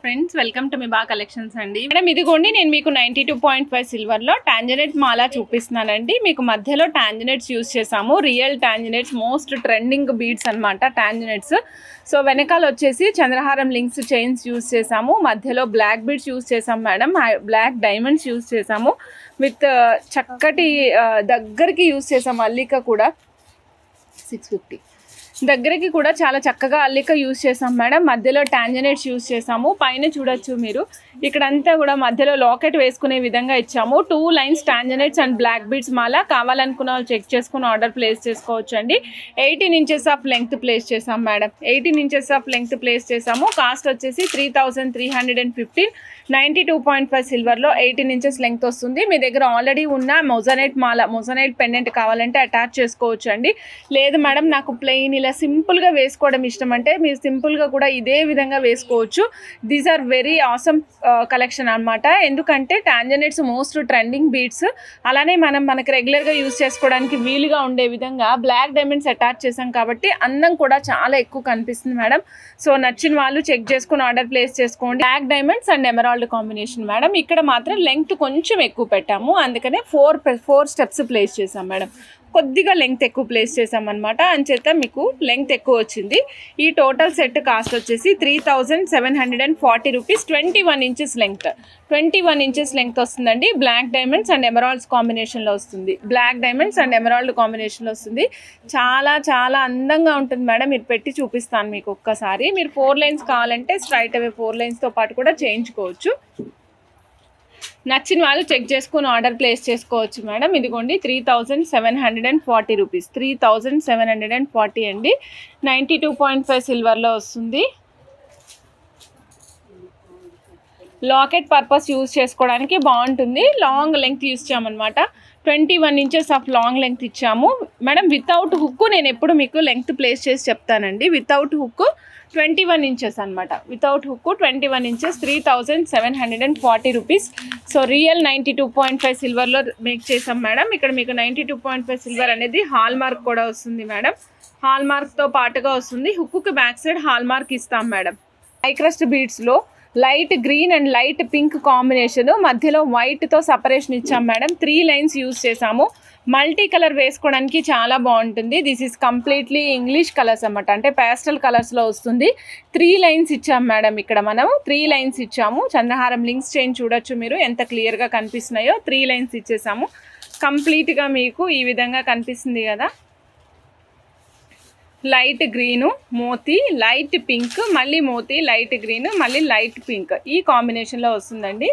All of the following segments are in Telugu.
ఫ్రెండ్స్, వెల్కమ్ టు మీ బా కలెక్షన్స్ అండి. మేడం ఇదిగోండి, నేను మీకు 92.5 సిల్వర్లో టాంజనెట్ మాల చూపిస్తున్నానండి. మీకు మధ్యలో టాంజనెట్స్ యూస్ చేసాము, రియల్ టాంజనెట్స్, మోస్ట్ ట్రెండింగ్ బీడ్స్ అనమాట టాంజనెట్స్. సో వెనకాల వచ్చేసి చంద్రహారం లింక్స్ చైన్స్ యూస్ చేసాము, మధ్యలో బ్లాక్ బీడ్స్ యూస్ చేసాము మేడం, బ్లాక్ డైమండ్స్ యూస్ చేసాము, విత్ చక్కటి దగ్గరికి యూస్ చేసాము అల్లిక కూడా 650 దగ్గరికి కూడా చాలా చక్కగా అల్లిక యూస్ చేసాం మేడం. మధ్యలో టాంజనెట్స్ యూస్ చేసాము. పైన చూడొచ్చు మీరు, ఇక్కడంతా కూడా మధ్యలో లాకెట్ వేసుకునే విధంగా ఇచ్చాము. 2 లైన్స్ టాంజనెట్స్ అండ్ బ్లాక్ బీడ్స్ మాల. కావాలనుకున్న వాళ్ళు చెక్ చేసుకుని ఆర్డర్ ప్లేస్ చేసుకోవచ్చు అండి. 18 ఇంచెస్ ఆఫ్ లెంగ్త్ ప్లేస్ చేసాం madam. 18 inches of length place చేసాము. కాస్ట్ వచ్చేసి 3315. 92.5 సిల్వర్లో 18 ఇంచెస్ లెంగ్త్ వస్తుంది. మీ దగ్గర ఆల్రెడీ ఉన్న మొజనైట్ మాల, మొజనైట్ పెండెంట్ కావాలంటే అటాచ్ చేసుకోవచ్చు అండి. లేదు మేడం నాకు ప్లెయిన్ ఇలా సింపుల్గా వేసుకోవడం ఇష్టం అంటే మీరు సింపుల్గా కూడా ఇదే విధంగా వేసుకోవచ్చు. These are very awesome collection అనమాట. ఎందుకంటే టాంజనెట్స్ మోస్ట్ ట్రెండింగ్ బీడ్స్, అలానే మనకి రెగ్యులర్గా యూస్ చేసుకోవడానికి వీలుగా ఉండే విధంగా బ్లాక్ డైమండ్స్ అటాచ్ చేసాం కాబట్టి అందం కూడా చాలా ఎక్కువ కనిపిస్తుంది మేడం. సో నచ్చిన వాళ్ళు చెక్ చేసుకుని ఆర్డర్ ప్లేస్ చేసుకోండి. Black diamonds and emerald combination madam. ఇక్కడ మాత్రం లెంగ్త్ కొంచెం ఎక్కువ పెట్టాము, అందుకనే 4 స్టెప్స్ ప్లేస్ చేసాం మేడం. కొద్దిగా లెంగ్త్ ఎక్కువ ప్లేస్ చేసామన్నమాట, అంచేత మీకు లెంగ్త్ ఎక్కువ వచ్చింది. ఈ టోటల్ సెట్ కాస్ట్ వచ్చేసి 3740 rupees. 21 inches length, 21 inches length వస్తుందండి. బ్లాక్ డైమండ్స్ అండ్ ఎమరాల్డ్స్ కాంబినేషన్లో వస్తుంది. బ్లాక్ డైమండ్స్ అండ్ ఎమరాల్డ్ కాంబినేషన్లో వస్తుంది. చాలా చాలా అందంగా ఉంటుంది మేడం. మీరు పెట్టి చూపిస్తాను మీకు ఒక్కసారి. మీరు 4 లైన్స్ కావాలంటే స్ట్రైట్ అవే 4 లైన్స్తో పాటు కూడా చేయించుకోవచ్చు. నచ్చిన వాళ్ళు చెక్ చేసుకుని ఆర్డర్ ప్లేస్ చేసుకోవచ్చు మేడం. ఇదిగోండి 3740 రూపీస్, 3740 అండి. 92.5 సిల్వర్లో వస్తుంది. లాకెట్ పర్పస్ యూజ్ చేసుకోవడానికి బాగుంటుంది. లాంగ్ లెంగ్త్ యూజ్ చేయమన్నమాట. 21 ఇంచెస్ ఆఫ్ లాంగ్ లెంగ్త్ ఇచ్చాము మేడం. వితౌట్ హుక్ నేను ఎప్పుడు మీకు లెంగ్త్ ప్లేస్ చేసి చెప్తానండి. వితౌట్ హుక్ 21 ఇంచెస్ అనమాట. Without hook 21 inches, 3740 rupees. So real 92.5 సిల్వర్లో మేక్ చేసాం మేడం. ఇక్కడ మీకు 92.5 సిల్వర్ అనేది హాల్ మార్క్ కూడా వస్తుంది మేడం. హాల్ మార్క్తో పాటుగా వస్తుంది. Hook back side hallmark ఇస్తాం మేడం. హైక్రస్ట్ బీడ్స్లో light green and light pink combination, మధ్యలో వైట్తో సపరేషన్ ఇచ్చాం మేడం. 3 లైన్స్ యూజ్ చేసాము. మల్టీ కలర్ వేసుకోవడానికి చాలా బాగుంటుంది. This is completely English colours అన్నమాట, అంటే పేస్టల్ కలర్స్లో వస్తుంది. 3 లైన్స్ ఇచ్చాం మేడం. ఇక్కడ మనం 3 లైన్స్ ఇచ్చాము. చంద్రహారం లింక్స్ చైన్ చూడొచ్చు మీరు ఎంత క్లియర్గా కనిపిస్తున్నాయో. 3 లైన్స్ ఇచ్చేసాము. కంప్లీట్గా మీకు ఈ విధంగా కనిపిస్తుంది కదా. లైట్ గ్రీను, మోతీ, లైట్ పింక్, మళ్ళీ మోతీ, లైట్ గ్రీన్, మళ్ళీ లైట్ పింక్, ఈ కాంబినేషన్లో వస్తుందండి.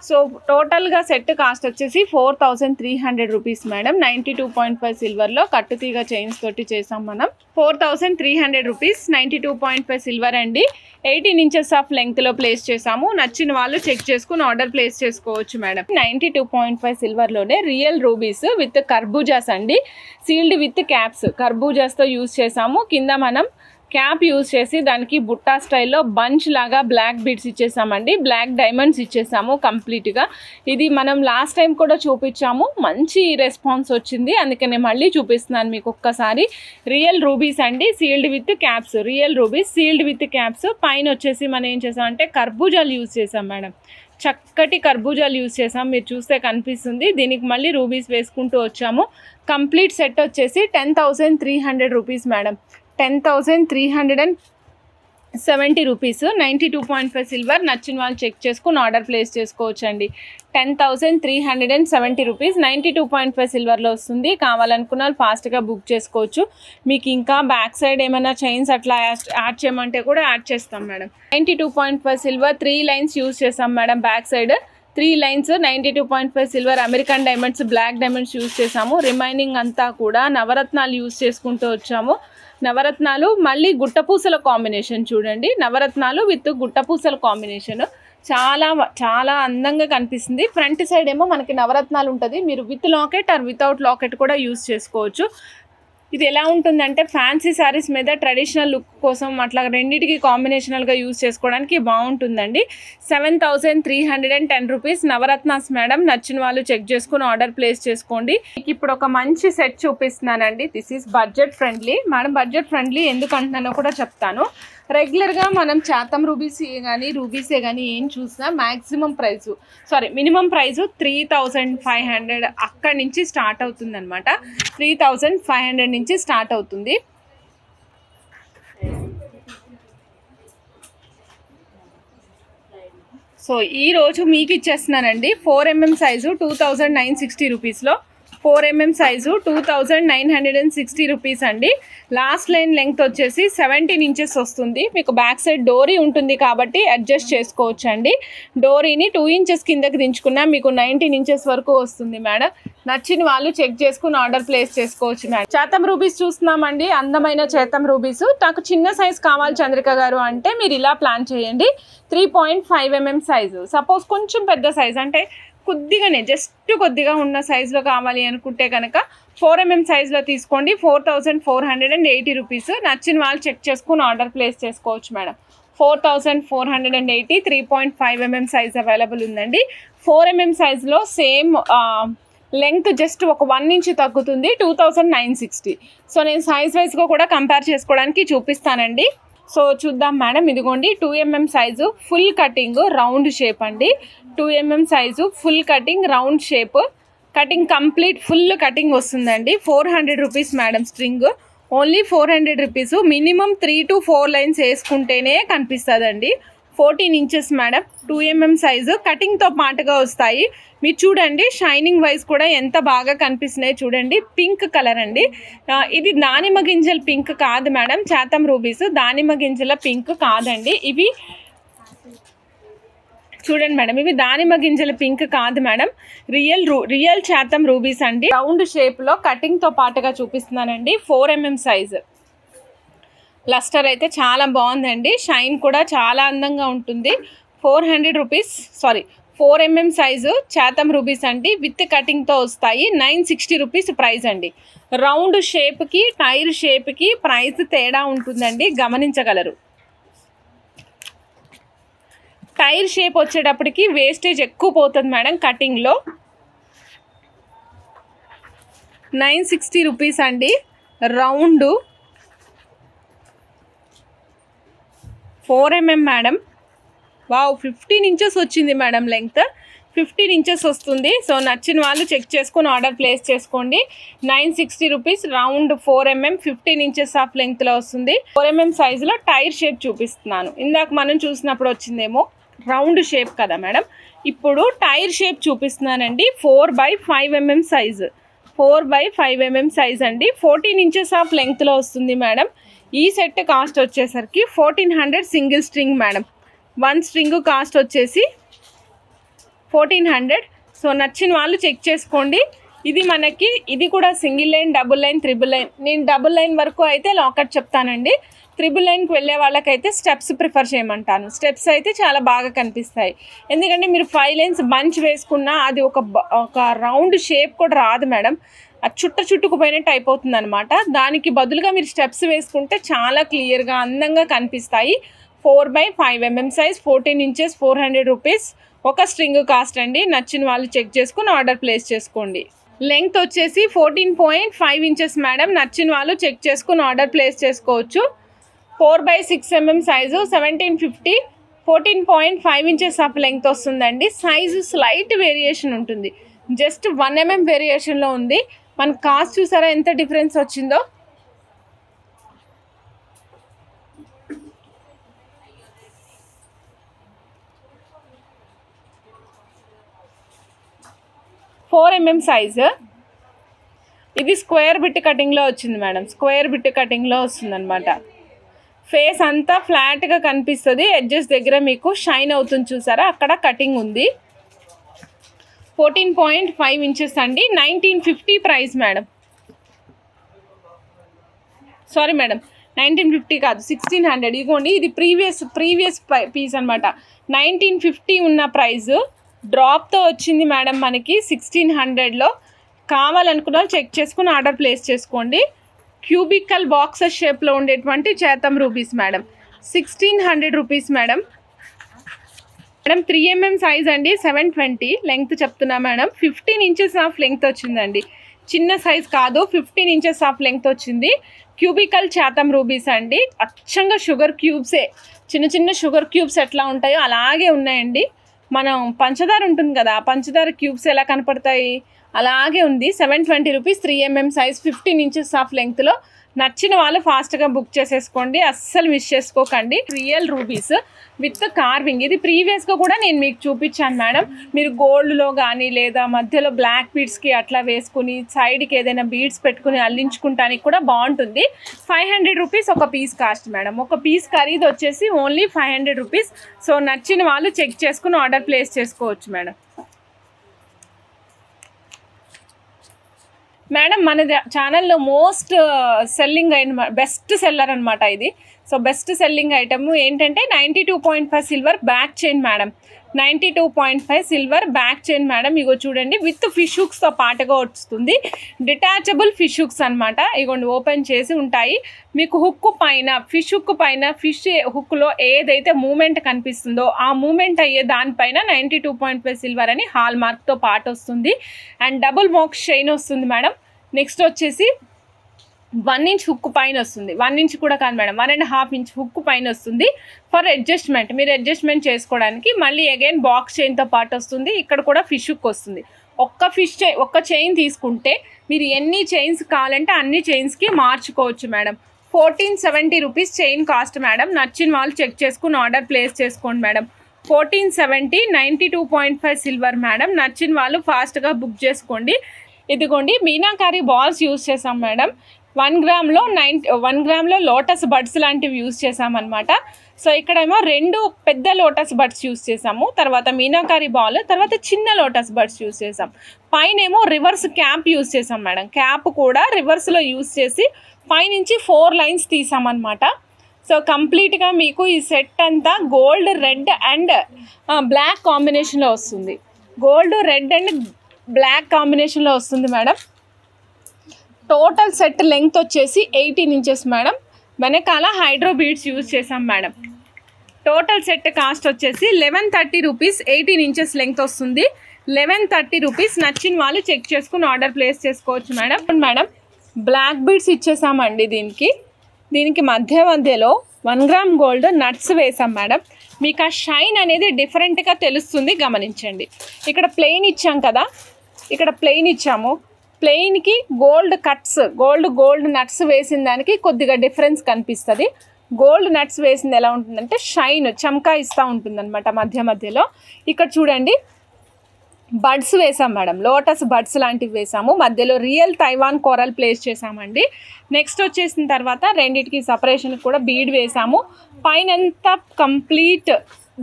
సో టోటల్గా సెట్ కాస్ట్ వచ్చేసి 4300 రూపీస్ మేడం. 92.5 సిల్వర్లో కట్టుతీగ చైన్స్ తోటి చేసాం మనం. 4300 రూపీస్, 92.5 సిల్వర్ అండి. 18 ఇంచెస్ ఆఫ్ లెంగ్త్లో ప్లేస్ చేసాము. నచ్చిన వాళ్ళు చెక్ చేసుకుని ఆర్డర్ ప్లేస్ చేసుకోవచ్చు మేడం. 92.5 సిల్వర్లోనే రియల్ రూబీస్ విత్ కర్బూజాస్ అండి. సీల్డ్ విత్ క్యాప్స్, కర్బూజాస్తో యూజ్ చేసాము. కింద మనం క్యాప్ యూజ్ చేసి దానికి బుట్టా స్టైల్లో బంచ్ లాగా బ్లాక్ బీడ్స్ ఇచ్చేసామండి. బ్లాక్ డైమండ్స్ ఇచ్చేసాము కంప్లీట్గా. ఇది మనం లాస్ట్ టైం కూడా చూపించాము, మంచి రెస్పాన్స్ వచ్చింది, అందుకనే మళ్ళీ చూపిస్తున్నాను మీకు ఒక్కసారి. రియల్ రూబీస్ అండి, sealed with caps. Real rubies sealed with caps. పైన వచ్చేసి మనం ఏం చేసామంటే కర్బూజాలు యూజ్ చేసాం మేడం. చక్కటి కర్బూజాలు యూజ్ చేసాం, మీరు చూస్తే కనిపిస్తుంది. దీనికి మళ్ళీ రూబీస్ వేసుకుంటూ వచ్చాము. కంప్లీట్ సెట్ వచ్చేసి 10,300 రూపీస్ మేడం. 10,370 రూపీస్. 92.5 సిల్వర్. నచ్చిన వాళ్ళు చెక్ చేసుకుని ఆర్డర్ ప్లేస్ చేసుకోవచ్చు అండి. 10,370 రూపీస్ 92.5 సిల్వర్లో వస్తుంది. కావాలనుకున్న వాళ్ళు ఫాస్ట్గా బుక్ చేసుకోవచ్చు. మీకు ఇంకా బ్యాక్ సైడ్ ఏమైనా చైన్స్ అట్లా యాడ్ చేయమంటే కూడా యాడ్ చేస్తాం మేడం. 92.5 సిల్వర్ 3 లైన్స్ యూజ్ చేస్తాం madam. Back side 3 lines 92.5 silver American diamonds, black diamonds use చేసాము. రిమైనింగ్ అంతా కూడా నవరత్నాలు యూజ్ చేసుకుంటూ వచ్చాము. నవరత్నాలు మళ్ళీ గుట్టపూసల కాంబినేషన్ చూడండి. నవరత్నాలు విత్ గుట్టపూసల కాంబినేషన్ చాలా చాలా అందంగా కనిపిస్తుంది. ఫ్రంట్ సైడ్ ఏమో మనకి నవరత్నాలు ఉంటుంది. మీరు with locket or without locket కూడా యూజ్ చేసుకోవచ్చు. ఇది ఎలా ఉంటుందంటే ఫ్యాన్సీ శారీస్ మీద ట్రెడిషనల్ లుక్ కోసం అట్లా రెండింటికి కాంబినేషనల్గా యూజ్ చేసుకోవడానికి బాగుంటుందండి. 7,310 రూపీస్ నవరత్నాస్ మేడం. నచ్చిన వాళ్ళు చెక్ చేసుకుని ఆర్డర్ ప్లేస్ చేసుకోండి. ఇప్పుడు ఒక మంచి సెట్ చూపిస్తున్నానండి. This is budget friendly madam. Budget friendly ఎందుకు అంటున్నానో కూడా చెప్తాను. రెగ్యులర్గా మనం చాతం రూబీసే కానీ ఏం చూసినా మ్యాక్సిమం ప్రైస్ మినిమం ప్రైస్ 3500 అక్కడి నుంచి స్టార్ట్ అవుతుంది అనమాట. 3500 నుంచి స్టార్ట్ అవుతుంది. సో ఈరోజు మీకు ఇచ్చేస్తున్నానండి 4mm సైజు 2960 రూపీస్లో. 4mm సైజు 2960 రూపీస్ అండి. లాస్ట్ లైన్ లెంగ్త్ వచ్చేసి 17 ఇంచెస్ వస్తుంది. మీకు బ్యాక్ సైడ్ డోరీ ఉంటుంది కాబట్టి అడ్జస్ట్ చేసుకోవచ్చు అండి. డోరీని 2 ఇంచెస్ కిందకి దించుకున్నా మీకు 19 ఇంచెస్ వరకు వస్తుంది మేడం. నచ్చిన వాళ్ళు చెక్ చేసుకుని ఆర్డర్ ప్లేస్ చేసుకోవచ్చు మేడం. చాతం రూబీస్ చూస్తున్నామండి, అందమైన చాతం రూబీస్. నాకు చిన్న సైజ్ కావాలి చంద్రిక గారు అంటే మీరు ఇలా ప్లాన్ చేయండి. 3.5mm size. సపోజ్ కొంచెం పెద్ద సైజ్ అంటే కొద్దిగానే జస్ట్ కొద్దిగా ఉన్న సైజులో కావాలి అనుకుంటే కనుక 4mm సైజులో తీసుకోండి. 4480 రూపీస్. నచ్చిన వాళ్ళు చెక్ చేసుకుని ఆర్డర్ ప్లేస్ చేసుకోవచ్చు మేడం. 4480 3.5mm సైజ్ అవైలబుల్ ఉందండి. 4mm సైజులో సేమ్ లెంగ్త్ జస్ట్ ఒక 1 ఇంచ్ తగ్గుతుంది. 2960. సో నేను సైజ్ వైజ్గా కూడా కంపేర్ చేసుకోవడానికి చూపిస్తానండి. సో చూద్దాం మేడం. ఇదిగోండి 2mm size full cutting round shape అండి. 2mm size full cutting round shape. Cutting complete full cutting వస్తుందండి. 400 rupees madam. String only 400 rupees. Minimum 3 to 4 lines వేసుకుంటేనే కనిపిస్తుందండి. 14 ఇంచెస్ మేడం. 2mm సైజు కటింగ్తో పాటుగా వస్తాయి. మీరు చూడండి షైనింగ్ వైజ్ కూడా ఎంత బాగా కనిపిస్తున్నాయి చూడండి. పింక్ కలర్ అండి. ఇది దానిమ్మ గింజల పింక్ కాదు మేడం. చాతం రూబీస్ దానిమ్మ గింజల పింక్ కాదండి. ఇవి చూడండి మేడం, ఇవి దానిమ్మ గింజల పింక్ కాదు మేడం. రియల్ చాతం రూబీస్ అండి. రౌండ్ షేప్లో కటింగ్తో పాటుగా చూపిస్తున్నానండి. 4mm size. లస్టర్ అయితే చాలా బాగుందండి. షైన్ కూడా చాలా అందంగా ఉంటుంది. 400 rupees 4mm size Chatham rubies అండి. విత్ కటింగ్తో వస్తాయి. 960 రూపీస్ ప్రైస్ అండి. రౌండ్ షేప్కి టైర్ షేప్కి ప్రైస్ తేడా ఉంటుందండి, గమనించగలరు. టైర్ షేప్ వచ్చేటప్పటికి వేస్టేజ్ ఎక్కువ పోతుంది మేడం కటింగ్లో. 960 రూపీస్ అండి. Round 4mm madam. Wow 15 inches వచ్చింది మేడం. లెంగ్త్ 15 ఇంచెస్ వస్తుంది. సో నచ్చిన వాళ్ళు చెక్ చేసుకుని ఆర్డర్ ప్లేస్ చేసుకోండి. 960 rupees. Round 4mm 15 inches of లెంగ్త్లో వస్తుంది. 4mm సైజులో టైర్ షేప్ చూపిస్తున్నాను. ఇందాక మనం చూసినప్పుడు వచ్చిందేమో రౌండ్ షేప్ కదా మేడం. ఇప్పుడు టైర్ షేప్ చూపిస్తున్నానండి. 4/5mm size. 4/5mm సైజ్ అండి. 14 ఇంచెస్ ఆఫ్ లెంగ్త్లో వస్తుంది మేడం. ఈ సెట్ కాస్ట్ వచ్చేసరికి 1400 single string madam. 1 string cost వచ్చేసి 1400. సో నచ్చిన వాళ్ళు చెక్ చేసుకోండి. ఇది కూడా single line, double line, triple line. నేను డబుల్ లైన్ వరకు అయితే లాకెట్ చెప్తానండి. త్రిబుల్ లైన్కి వెళ్ళే వాళ్ళకైతే స్టెప్స్ ప్రిఫర్ చేయమంటాను. స్టెప్స్ అయితే చాలా బాగా కనిపిస్తాయి. ఎందుకంటే మీరు 5 లైన్స్ బంచ్ వేసుకున్నా అది ఒక రౌండ్ షేప్ కూడా రాదు మేడం. అది చుట్టుకుపోయినట్టు అయిపోతుంది అనమాట. దానికి బదులుగా మీరు స్టెప్స్ వేసుకుంటే చాలా క్లియర్గా అందంగా కనిపిస్తాయి. 4/5mm size 14 inches 400 rupees. ఒక స్ట్రింగ్ కాస్ట్ అండి. నచ్చిన వాళ్ళు చెక్ చేసుకుని ఆర్డర్ ప్లేస్ చేసుకోండి. లెంగ్త్ వచ్చేసి 14.5 ఇంచెస్ మేడం. నచ్చిన వాళ్ళు చెక్ చేసుకుని ఆర్డర్ ప్లేస్ చేసుకోవచ్చు. 4/6mm size 1750. 14.5 inches of length వస్తుందండి. సైజు స్లైట్ వేరియేషన్ ఉంటుంది. జస్ట్ 1mm వేరియేషన్లో ఉంది. మన కాస్ట్ చూసారా ఎంత డిఫరెన్స్ వచ్చిందో. mm size. ఇది స్క్వేర్ బిట్ కటింగ్లో వచ్చింది మేడం. స్క్వేర్ బిట్ కటింగ్లో వస్తుంది అనమాట. ఫేస్ అంతా ఫ్లాట్గా కనిపిస్తుంది. ఎడ్జెస్ దగ్గర మీకు షైన్ అవుతుంది చూసారా, అక్కడ కటింగ్ ఉంది. 14.5 ఇంచెస్ అండి. 1950 ప్రైస్ మేడం. సారీ మేడం, 1950 కాదు 1600. ఇదిగోండి, ఇది ప్రీవియస్ పీస్ అనమాట. 1950 ఉన్న ప్రైస్ డ్రాప్తో వచ్చింది మేడం మనకి 1600లో. కావాలనుకున్న చెక్ చేసుకుని ఆర్డర్ ప్లేస్ చేసుకోండి. క్యూబికల్ బాక్సెస్ షేప్లో ఉండేటువంటి Chatham rubies madam. 1600 rupees madam. 3mm size అండి. 720 లెంగ్త్ చెప్తున్నా మేడం. 15 ఇంచెస్ ఆఫ్ లెంగ్త్ వచ్చిందండి. చిన్న సైజ్ కాదు, 15 ఇంచెస్ ఆఫ్ లెంగ్త్ వచ్చింది. క్యూబికల్ చాతం రూబీస్ అండి, అచ్చంగా షుగర్ క్యూబ్సే, చిన్న చిన్న షుగర్ క్యూబ్స్ ఎట్లా ఉంటాయో అలాగే ఉన్నాయండి. మనం పంచదార ఉంటుంది కదా, పంచదార క్యూబ్స్ ఎలా కనపడతాయి అలాగే ఉంది. 720 rupees, 3 mm size, 15 inches of లెంగ్త్లో. నచ్చిన వాళ్ళు ఫాస్ట్గా బుక్ చేసేసుకోండి, అస్సలు మిస్ చేసుకోకండి. Real rubies with carving. ఇది ప్రీవియస్గా కూడా నేను మీకు చూపించాను మేడం. మీరు గోల్డ్లో కానీ లేదా మధ్యలో బ్లాక్ బీడ్స్కి అట్లా వేసుకుని సైడ్కి ఏదైనా బీడ్స్ పెట్టుకుని అల్లించుకుంటానికి కూడా బాగుంటుంది. 500 రూపీస్ ఒక పీస్ కాస్ట్ మేడం. ఒక పీస్ ఖరీదు వచ్చేసి ఓన్లీ 500 రూపీస్. సో నచ్చిన వాళ్ళు చెక్ చేసుకుని ఆర్డర్ ప్లేస్ చేసుకోవచ్చు మేడం. మేడం మన ఛానల్లో మోస్ట్ సెల్లింగ్ అయిన బెస్ట్ సెల్లర్ అనమాట ఇది. సో బెస్ట్ సెల్లింగ్ ఐటమ్ ఏంటంటే 92.5 silver back chain madam. 92.5 silver back chain madam. ఇగో చూడండి, విత్ ఫిష్ హుక్స్తో పాటుగా వస్తుంది. డిటాచబుల్ ఫిష్ హుక్స్ అనమాట. ఇగోండి ఓపెన్ చేసి ఉంటాయి. మీకు హుక్ పైన ఫిష్ హుక్ పైన ఫిష్ హుక్లో ఏదైతే మూమెంట్ కనిపిస్తుందో ఆ మూమెంట్ అయ్యే దానిపైన 92.5 సిల్వర్ అని హాల్ మార్క్తో పాటు వస్తుంది. అండ్ డబుల్ బాక్స్ చైన్ వస్తుంది మేడం. నెక్స్ట్ వచ్చేసి 1 ఇంచ్ హుక్ పైన వస్తుంది. 1 ఇంచ్ కూడా కాదు మేడం, 1.5 ఇంచ్ హుక్ పైన వస్తుంది. ఫర్ అడ్జస్ట్మెంట్, మీరు అడ్జస్ట్మెంట్ చేసుకోవడానికి. మళ్ళీ అగైన్ బాక్స్ చైన్తో పాటు వస్తుంది. ఇక్కడ కూడా ఫిష్ హుక్ వస్తుంది. ఒక్క చైన్ తీసుకుంటే మీరు ఎన్ని చైన్స్ కావాలంటే అన్ని చైన్స్కి మార్చుకోవచ్చు madam. 1470 rupees chain cost madam. నచ్చిన వాళ్ళు చెక్ చేసుకుని ఆర్డర్ ప్లేస్ చేసుకోండి మేడం. 1470, 92.5 silver madam. నచ్చిన వాళ్ళు ఫాస్ట్గా బుక్ చేసుకోండి. ఇదిగోండి మీనాకారి బాల్స్ యూజ్ చేసాం మేడం. 1 గ్రామ్లో లోటస్ బడ్స్ లాంటివి యూజ్ చేసామన్నమాట. సో ఇక్కడేమో 2 పెద్ద లోటస్ బడ్స్ యూజ్ చేసాము, తర్వాత మీనాకారి బాల్, తర్వాత చిన్న లోటస్ బడ్స్ యూజ్ చేసాం. పైన ఏమో రివర్స్ క్యాప్ యూజ్ చేసాం మేడం. క్యాప్ కూడా రివర్స్లో యూజ్ చేసి పైనుంచి 4 లైన్స్ తీసామన్నమాట. సో కంప్లీట్గా మీకు ఈ సెట్ అంతా గోల్డ్, రెడ్ అండ్ బ్లాక్ కాంబినేషన్లో వస్తుంది. గోల్డ్, రెడ్ అండ్ బ్లాక్ కాంబినేషన్లో వస్తుంది మేడం. టోటల్ సెట్ లెంగ్త్ వచ్చేసి 18 ఇంచెస్ మేడం. వెనకాల హైడ్రో బీడ్స్ యూజ్ చేసాం మేడం. టోటల్ సెట్ కాస్ట్ వచ్చేసి 1130 రూపీస్. 18 ఇంచెస్ లెంగ్త్ వస్తుంది. 1130 రూపీస్. నచ్చిన వాళ్ళు చెక్ చేసుకుని ఆర్డర్ ప్లేస్ చేసుకోవచ్చు మేడం. మేడం బ్లాక్ బీడ్స్ ఇచ్చేసామండి. దీనికి మధ్యలో 1 గ్రామ్ గోల్డ్ నట్స్ వేసాం మేడం. మీకు ఆ షైన్ అనేది డిఫరెంట్గా తెలుస్తుంది, గమనించండి. ఇక్కడ ప్లెయిన్ ఇచ్చాం కదా, ఇక్కడ ప్లెయిన్ ఇచ్చాము. ప్లెయిన్కి గోల్డ్ కట్స్, గోల్డ్ నట్స్ వేసిన దానికి కొద్దిగా డిఫరెన్స్ కనిపిస్తుంది. గోల్డ్ నట్స్ వేసింది ఎలా ఉంటుందంటే షైన్, చమకా ఇస్తూ ఉంటుందన్నమాట మధ్యలో. ఇక్కడ చూడండి బడ్స్ వేసాం మేడం. లోటస్ బడ్స్ లాంటివి వేసాము. మధ్యలో రియల్ తైవాన్ కోరల్ ప్లేస్ చేసామండి. నెక్స్ట్ వచ్చేసిన తర్వాత రెండింటికి సపరేషన్కి కూడా బీడ్ వేసాము. పైనంతా complete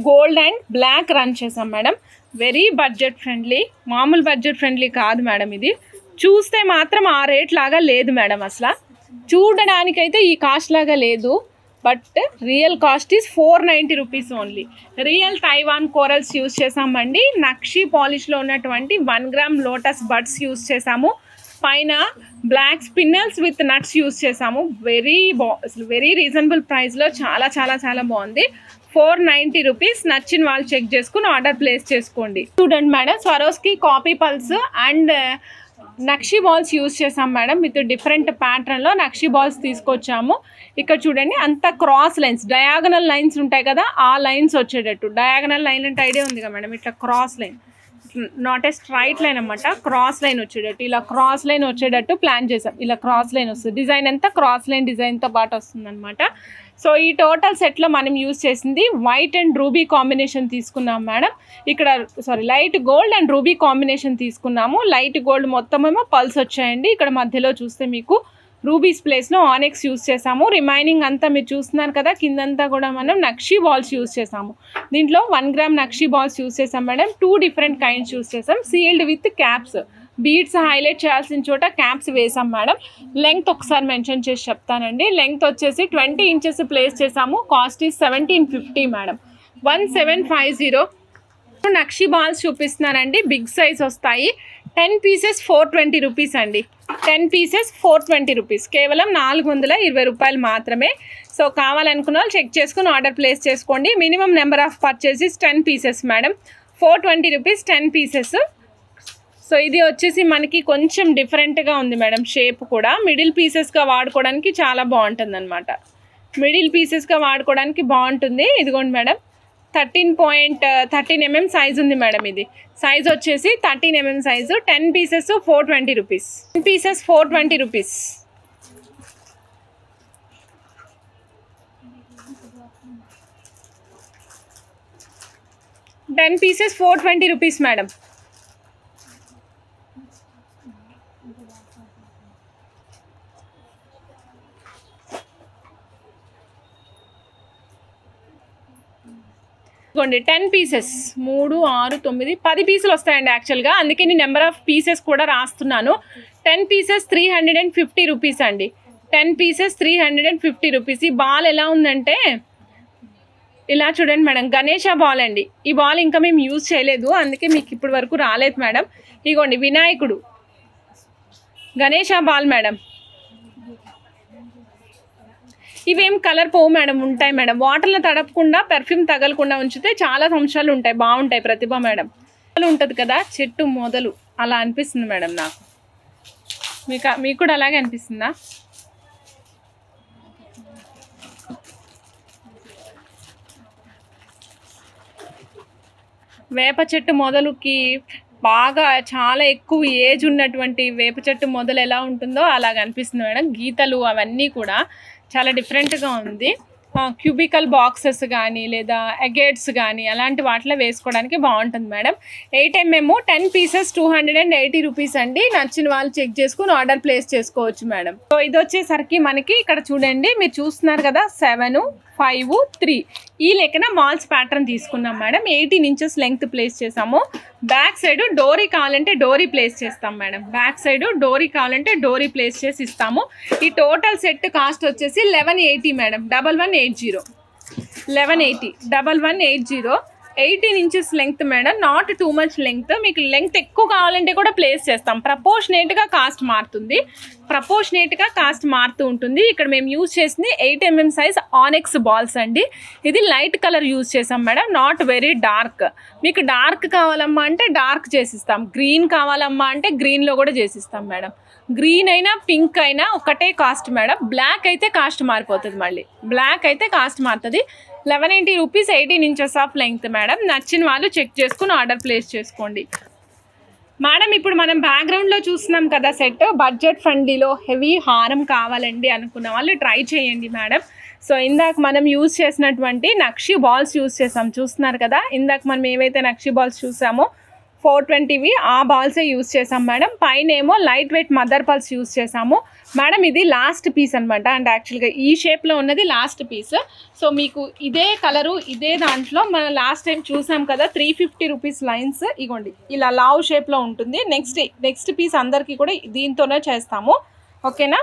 gold and black run చేసాం మేడం. వెరీ బడ్జెట్ ఫ్రెండ్లీ, మామూలు బడ్జెట్ ఫ్రెండ్లీ కాదు మేడం. ఇది చూస్తే మాత్రం ఆ రేట్ లాగా లేదు మేడం. అసలు చూడడానికైతే ఈ కాస్ట్ లాగా లేదు, but real cost is 490 rupees only. Real Taiwan corals use చేసామండి. నక్షి పాలిష్లో ఉన్నటువంటి 1 గ్రామ్ లోటస్ బడ్స్ యూజ్ చేసాము. పైన black spinels with nuts use చేసాము. వెరీ రీజనబుల్ ప్రైస్లో చాలా చాలా చాలా బాగుంది. 490 రూపీస్. నచ్చిన వాళ్ళు చెక్ చేసుకుని ఆర్డర్ ప్లేస్ చేసుకోండి. చూడండి madam, Swarovski copy pulse and nakshi balls use చేసాం మేడం. విత్ డిఫరెంట్ ప్యాటర్న్లో నక్షి బాల్స్ తీసుకొచ్చాము. ఇక్కడ చూడండి అంత క్రాస్ లైన్స్, డయాగనల్ లైన్స్ ఉంటాయి కదా, ఆ లైన్స్ వచ్చేటట్టు. డయాగనల్ లైన్ అంటే ఐడియా ఉంది కదా మేడం, ఇట్లా cross line, not a straight line అన్నమాట, క్రాస్ లైన్ వచ్చేటట్టు, ఇలా క్రాస్ లైన్ వచ్చేటట్టు ప్లాన్ చేసాం. ఇలా క్రాస్ లైన్ వస్తుంది. డిజైన్ అంతా క్రాస్ లైన్ డిజైన్తో పాటు వస్తుంది అనమాట. సో ఈ టోటల్ సెట్లో మనం యూజ్ చేసింది వైట్ అండ్ రూబీ కాంబినేషన్ తీసుకున్నాం మేడం. ఇక్కడ light gold and ruby combination తీసుకున్నాము. లైట్ గోల్డ్ మొత్తం ఏమో పల్స్ వచ్చాయండి. ఇక్కడ మధ్యలో చూస్తే మీకు రూబీస్ ప్లేస్లో ఆనెక్స్ యూజ్ చేసాము. రిమైనింగ్ అంతా మీరు చూస్తున్నారు కదా, కిందంతా కూడా మనం నక్షి బాల్స్ యూజ్ చేసాము. దీంట్లో 1 గ్రామ్ నక్షి బాల్స్ యూజ్ చేసాం మేడం. 2 డిఫరెంట్ కైండ్స్ యూజ్ చేసాం. Sealed with caps, beads highlight చేయాల్సిన చోట క్యాప్స్ వేసాం మేడం. లెంగ్త్ ఒకసారి మెన్షన్ చేసి చెప్తానండి. లెంగ్త్ వచ్చేసి 20 ఇంచెస్ ప్లేస్ చేసాము. Cost is 1750 madam. 1750. Nakshi balls చూపిస్తున్నానండి. బిగ్ సైజ్ వస్తాయి. 10 పీసెస్ 420 రూపీస్ అండి. 10 పీసెస్ 420 రూపీస్. కేవలం 420 రూపాయలు మాత్రమే. సో కావాలనుకున్న వాళ్ళు చెక్ చేసుకుని ఆర్డర్ ప్లేస్ చేసుకోండి. Minimum number of purchases 10 pieces madam. 420 rupees 10 pieces. So ఇది వచ్చేసి మనకి కొంచెం డిఫరెంట్గా ఉంది మేడం. షేప్ కూడా మిడిల్ పీసెస్గా వాడుకోవడానికి చాలా బాగుంటుంది అనమాట. మిడిల్ పీసెస్గా వాడుకోవడానికి బాగుంటుంది. ఇదిగోండి మేడం 13 mm సైజ్ ఉంది మేడం. ఇది సైజ్ వచ్చేసి 13 mm size. 10 pieces 420 rupees. 10 pieces 420 rupees. Ten pieces 420 rupees madam. ఇదిగోండి 10 పీసెస్ 3, 6, 9, 10 పీసులు వస్తాయండి యాక్చువల్గా. అందుకే నేను నెంబర్ ఆఫ్ పీసెస్ కూడా రాస్తున్నాను. 10 పీసెస్ 350 రూపీస్ అండి. 10 పీసెస్ 350 రూపీస్. ఈ బాల్ ఎలా ఉందంటే ఇలా చూడండి మేడం, గణేష బాల్ అండి. ఈ బాల్ ఇంకా మేము యూజ్ చేయలేదు, అందుకే మీకు ఇప్పటి వరకు రాలేదు మేడం. ఇగోండి వినాయకుడు గణేష బాల్ మేడం. ఇవేం కలర్ పోవు మేడం, ఉంటాయి మేడం. వాటర్లో తడపకుండా పెర్ఫ్యూమ్ తగలకుండా ఉంచితే చాలా సంవత్సరాలు ఉంటాయి. బాగుంటాయి. ప్రతిభ మేడం ఉంటుంది కదా చెట్టు మొదలు, అలా అనిపిస్తుంది మేడం నాకు. మీకు కూడా అలాగే అనిపిస్తుందా? వేప చెట్టు మొదలుకి బాగా చాలా ఎక్కువ ఏజ్ ఉన్నటువంటి వేప చెట్టు మొదలు ఎలా ఉంటుందో అలాగ అనిపిస్తుంది మేడం. గీతలు అవన్నీ కూడా చాలా డిఫరెంట్గా ఉంది. క్యూబికల్ బాక్సెస్ కానీ లేదా ఎగేట్స్ కానీ అలాంటి వాటిలో వేసుకోవడానికి బాగుంటుంది మేడం. 8 mm 10 పీసెస్ 280 రూపీస్ అండి. నచ్చిన వాళ్ళు చెక్ చేసుకుని ఆర్డర్ ప్లేస్ చేసుకోవచ్చు మేడం. సో ఇది వచ్చేసరికి మనకి ఇక్కడ చూడండి, మీరు చూస్తున్నారు కదా 7, 5, 3 ఈ లెక్కన మాల్స్ ప్యాటర్న్ తీసుకున్నాం మేడం. 18 inches లెంగ్త్ ప్లేస్ చేసాము. బ్యాక్ సైడ్ డోరీ కావాలంటే డోరీ ప్లేస్ చేస్తాం మేడం. బ్యాక్ సైడ్ డోరీ కావాలంటే డోరీ ప్లేస్ చేసి ఇస్తాము. ఈ టోటల్ సెట్ కాస్ట్ వచ్చేసి 1180 madam. 1180 1180 1180. 18 inches length madam. Not too much length. మీకు లెంగ్త్ ఎక్కువ కావాలంటే కూడా ప్లేస్ చేస్తాం. ప్రపోర్షనేట్గా కాస్ట్ మారుతుంది. కాస్ట్ మారుతూ ఉంటుంది. ఇక్కడ మేము యూజ్ చేసింది 8 mm సైజ్ ఆనెక్స్ బాల్స్ అండి. ఇది లైట్ కలర్ యూజ్ చేసాం మేడం, నాట్ వెరీ డార్క్. మీకు డార్క్ కావాలమ్మా అంటే డార్క్ చేసిస్తాం. గ్రీన్ కావాలమ్మా అంటే గ్రీన్లో కూడా చేసిస్తాం మేడం. గ్రీన్ అయినా పింక్ అయినా ఒకటే కాస్ట్ మేడం. బ్లాక్ అయితే కాస్ట్ మారిపోతుంది. మళ్ళీ బ్లాక్ అయితే కాస్ట్ మారుతుంది. 1180 rupees. 18 inches of length madam. నచ్చిన వాళ్ళు చెక్ చేసుకుని ఆర్డర్ ప్లేస్ చేసుకోండి మేడం. ఇప్పుడు మనం బ్యాక్గ్రౌండ్లో చూస్తున్నాం కదా సెట్, బడ్జెట్ ఫ్రెండ్లీలో హెవీ హారం కావాలండి అనుకున్న వాళ్ళు ట్రై చేయండి మేడం. సో ఇందాక మనం యూజ్ చేసినటువంటి నక్షి బాల్స్ యూజ్ చేసాం, చూస్తున్నారు కదా. ఇందాక మనం ఏవైతే నక్షి బాల్స్ చూసామో 420వి ఆ బాల్సే యూజ్ చేసాం మేడం. పైన ఏమో light weight mother pulse use చేసాము మేడం. ఇది లాస్ట్ పీస్ అనమాట. అంటే యాక్చువల్గా ఈ షేప్లో ఉన్నది లాస్ట్ పీస్. సో మీకు ఇదే కలరు ఇదే దాంట్లో మనం లాస్ట్ టైం చూసాం కదా 350 రూపీస్ లైన్స్. ఇగోండి ఇలా లావ్ షేప్లో ఉంటుంది. నెక్స్ట్ పీస్ అందరికీ కూడా దీంతోనే చేస్తాము. ఓకేనా,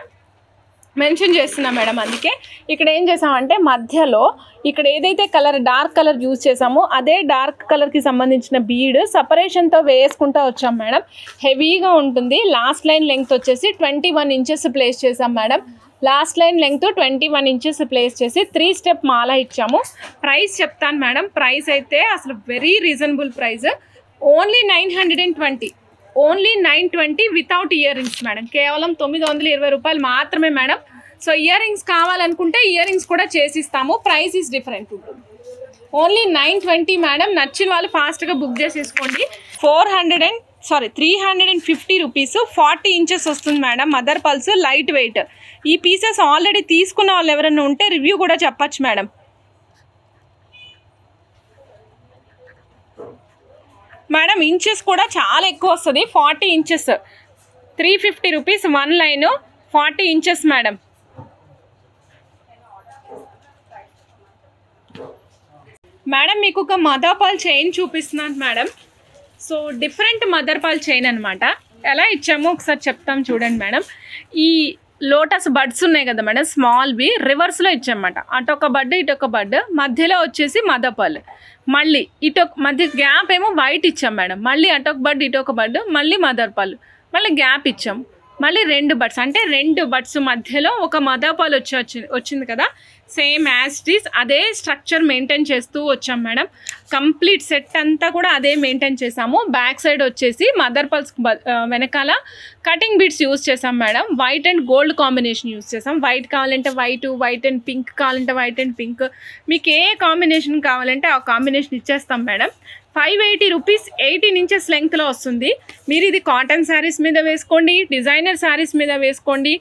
మెన్షన్ చేస్తున్నా మేడం. అందుకే ఇక్కడ ఏం చేసామంటే మధ్యలో ఇక్కడ ఏదైతే కలర్ డార్క్ కలర్ యూజ్ చేసామో అదే డార్క్ కలర్కి సంబంధించిన బీడ్ సపరేషన్తో వేసుకుంటూ వచ్చాం మేడం. హెవీగా ఉంటుంది. లాస్ట్ లైన్ లెంగ్త్ వచ్చేసి 21 inches ప్లేస్ చేసాం madam. Last line length 21 inches place చేసి 3 step మాల ఇచ్చాము. ప్రైస్ చెప్తాను మేడం. ప్రైస్ అయితే అసలు very reasonable price. Only 920. Only 920 without ear rings madam. కేవలం 920 రూపాయలు మాత్రమే మేడం. సో ఇయర్ రింగ్స్ కావాలనుకుంటే ఇయర్ రింగ్స్ కూడా చేసిస్తాము. ప్రైస్ ఈజ్ డిఫరెంట్ ఉంటుంది. Only 920 madam. నచ్చిన వాళ్ళు ఫాస్ట్గా బుక్ చేసేసుకోండి. 350 రూపీస్. 40 inches వస్తుంది madam. Mother pulse light weight. ఈ పీసెస్ ఆల్రెడీ తీసుకున్న వాళ్ళు ఎవరైనా ఉంటే రివ్యూ కూడా చెప్పచ్చు మేడం. మేడం ఇంచెస్ కూడా చాలా ఎక్కువ వస్తుంది. 40 inches 350 rupees. 1 line 40 inches madam. Madam మీకు ఒక మదర్ పర్ల్ చైన్ చూపిస్తున్నాను madam. So different mother pearl chain అనమాట. ఎలా ఇచ్చామో ఒకసారి చెప్తాం చూడండి మేడం. ఈ లోటస్ బడ్స్ ఉన్నాయి కదా మేడం, స్మాల్వి రివర్స్లో ఇచ్చామన్నమాట. అటొక బడ్ ఇటొక బడ్, మధ్యలో వచ్చేసి మదర్ పర్ల్. మళ్ళీ మధ్య గ్యాప్ ఏమో వైట్ ఇచ్చాం మేడం. మళ్ళీ అటొక బడ్ ఇటొక బడ్, మళ్ళీ మదర్ పర్ల్, మళ్ళీ గ్యాప్ ఇచ్చాం, మళ్ళీ 2 బడ్స్, అంటే 2 బడ్స్ మధ్యలో ఒక మదర్ పర్ల్ వచ్చింది కదా, సేమ్ యాజ్ ఇట్ ఈస్ అదే స్ట్రక్చర్ మెయింటైన్ చేస్తూ వచ్చాం మేడం. కంప్లీట్ సెట్ అంతా కూడా అదే మెయింటైన్ చేసాము. బ్యాక్ సైడ్ వచ్చేసి మదర్ పర్ల్స్ వెనకాల కటింగ్ బీడ్స్ యూజ్ చేసాం madam. White and gold combination use చేసాం. వైట్ కావాలంటే వైట్, వైట్ అండ్ పింక్ కావాలంటే వైట్ అండ్ పింక్, మీకు ఏ కాంబినేషన్ కావాలంటే ఆ కాంబినేషన్ ఇచ్చేస్తాం మేడం. 580 రూపీస్, 18 ఇంచెస్ లెంగ్త్లో వస్తుంది. మీరు ఇది కాటన్ శారీస్ మీద వేసుకోండి, డిజైనర్ శారీస్ మీద వేసుకోండి,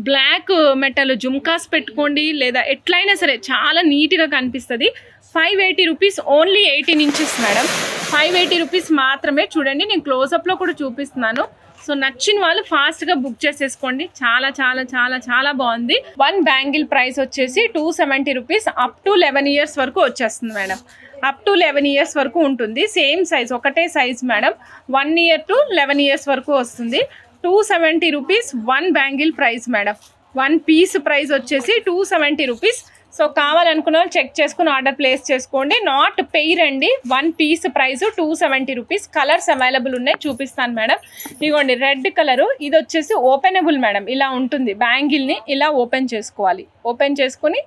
బ్లాక్ మెటల్ జుమ్కాస్ పెట్టుకోండి, లేదా ఎట్లయినా సరే చాలా నీట్గా కనిపిస్తుంది. 580 rupees, only 18 inches madam. 580 rupees మాత్రమే. చూడండి నేను క్లోజప్లో కూడా చూపిస్తున్నాను. సో నచ్చిన వాళ్ళు ఫాస్ట్గా బుక్ చేసేసుకోండి. చాలా చాలా చాలా చాలా బాగుంది. 1 బ్యాంగిల్ ప్రైస్ వచ్చేసి 270 రూపీస్. అప్ టు 11 ఇయర్స్ వరకు వచ్చేస్తుంది మేడం. అప్ టు 11 ఇయర్స్ వరకు ఉంటుంది. సేమ్ సైజ్, ఒకటే size madam. 1 year to 11 years వరకు వస్తుంది. 270 rupees 1 bangle price madam. 1 piece price వచ్చేసి 270 రూపీస్. సో కావాలనుకున్న వాళ్ళు చెక్ చేసుకుని ఆర్డర్ ప్లేస్ చేసుకోండి. నాట్ పెయిర్ అండి. 1 piece price 270 rupees. Colours available ఉన్నాయి, చూపిస్తాను మేడం. ఇదిగోండి రెడ్ కలరు, ఇది వచ్చేసి ఓపెనబుల్ మేడం. ఇలా ఉంటుంది. బ్యాంగిల్ని ఇలా ఓపెన్ చేసుకోవాలి. ఓపెన్ చేసుకుని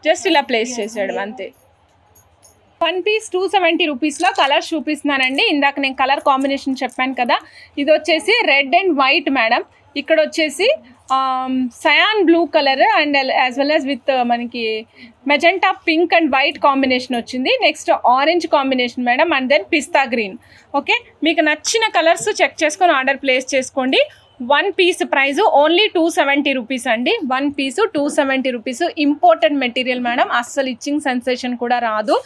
జస్ట్ ఇలా ప్లేస్ చేసేయడం అంతే. 1 పీస్ 270 రూపీస్లో కలర్స్ చూపిస్తున్నానండి. ఇందాక నేను కలర్ కాంబినేషన్ చెప్పాను కదా, ఇది వచ్చేసి రెడ్ అండ్ వైట్ మేడం. ఇక్కడ వచ్చేసి cyan blue colour and as well as with మనకి magenta pink and white combination వచ్చింది. Next orange combination madam, and then pista green. Okay, మీకు నచ్చిన కలర్స్ చెక్ చేసుకొని ఆర్డర్ ప్లేస్ చేసుకోండి. 1 పీస్ ప్రైస్ ఓన్లీ 270 రూపీస్ అండి. 1 piece 270 rupees. Imported material madam, అస్సలు ఇచ్చింగ్ సెన్సేషన్ కూడా రాదు.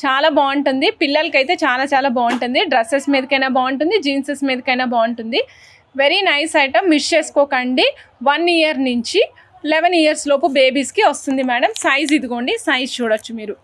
చాలా బాగుంటుంది. పిల్లలకైతే చాలా చాలా బాగుంటుంది. డ్రెస్సెస్ మీదకైనా బాగుంటుంది, జీన్సెస్ మీదకైనా బాగుంటుంది. వెరీ నైస్ ఐటమ్, మిస్ చేసుకోకండి. 1 ఇయర్ నుంచి 11 ఇయర్స్ లోపు బేబీస్కి వస్తుంది మేడం. సైజ్ ఇదిగోండి, సైజ్ చూడొచ్చు మీరు.